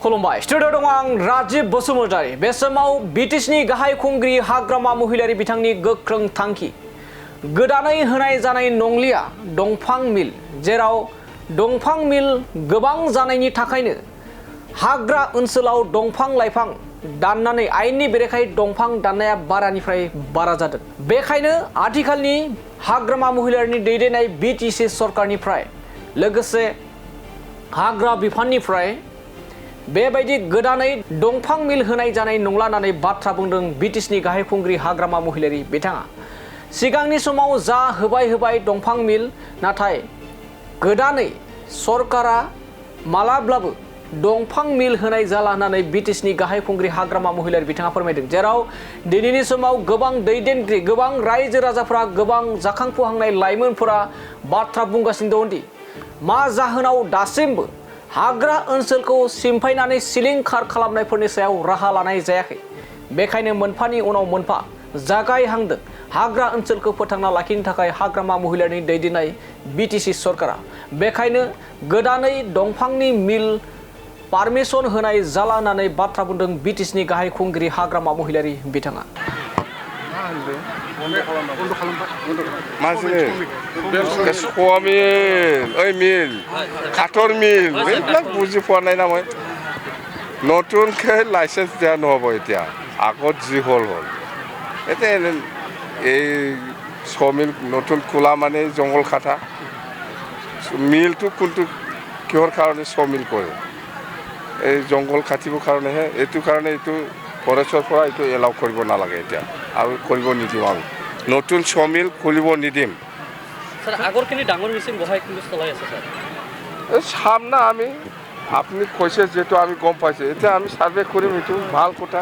खुलुमबाय स्टुडिअ दं आं राजीव बसुमतारी बे समाव बिटिसिनि गाहाय खुंगिरि हाग्रामा महिलारि बिथांनि गोख्रों थांखि गोदानै होनाय जानाय नंलिया दंफां मिल जेराव दंफां मिल गोबां जानायनि थाखायनो हाग्रा ओनसोलाव दंफां लाइफां दाननानै आयेननि बेरेखायै दंफां दाननाया बारानिफ्राय बारा जादों। बेखायनो आथिखालनि हाग्रामा महिलारिनि दैदेननाय बिटिसि सरकारनिफ्राय लोगोसे हाग्रा बिफाननिफ्राय बेबायदि गोदानै दंफां मिल होनाय जानाय नंला होननानै बाथ्रा बुंदों बिटिसिनि गाहाय खुंगिरि हाग्रामा महिलारि बिथाङा। सिगांनि समाव जा होबाय दंफां मिल नाथाय गोदानै सरकारा मालाब्लाबो दंफां मिल होनाय जाला होननानै बिटिसिनि गाहाय खुंगिरि हाग्रामा महिलारि बिथाङा फोरमायदों। जेराव दिनैनि समाव गोबां दैदेनगिरि गोबां रायजो राजाफोरा गोबां जाखांफुहांनाय लाइमोनफोरा बाथ्रा बुंगासिनो दंदि मा जाहोनाव दासिमबो हाग्रा ओनसोलखौ सिमफायनानै सिलिंखार खालामनायफोरनि सायाव राहा लानाय जायाखै। बेखायनो मोनफानि उनाव मोनफा जागायहांदों हाग्रा ओनसोलखौ फोथांना लाखिनो थाखाय हाग्रामा महिलारिनि दैदेननाय बिटिसि सरकारा। बेखायनो गोदानै दंफांनि मिल पारमिसन होनाय जाला होननानै बाथ्रा बुंदों बिटिसिनि गाहाय खुंगिरि हाग्रामा महिलारि बिथाङा। মিল কাঠৰ মিল এইবিলাক বুজি পোৱা নাই না মই নতুনকৈ লাইচেঞ্চ দিয়া নহ'ব এতিয়া আগত যি হ'ল এতিয়া এই মিল নতুন খোলা মানে জংঘল কাটা মিলটো কোনটো কিহৰ কাৰণে মিল কৰে এই জংঘল কাটিবৰ কাৰণেহে এইটো কাৰণে এইটো ফৰেষ্টৰ পৰা এইটো এলাউ কৰিব নালাগে এতিয়া আৰু কৰিব নিদিম আমি নতুন মিল খুলিব নিদিম। স্যার আগৰখিনি ডাঙৰ মেচিন বহাই কিন্তু চলাই আছে স্যার এই চাম না আমি আপুনি কৈছে যিহেতু আমি গম পাইছোঁ এতিয়া আমি ছাৰ্ভে কৰিম এইটো ভাল কথা।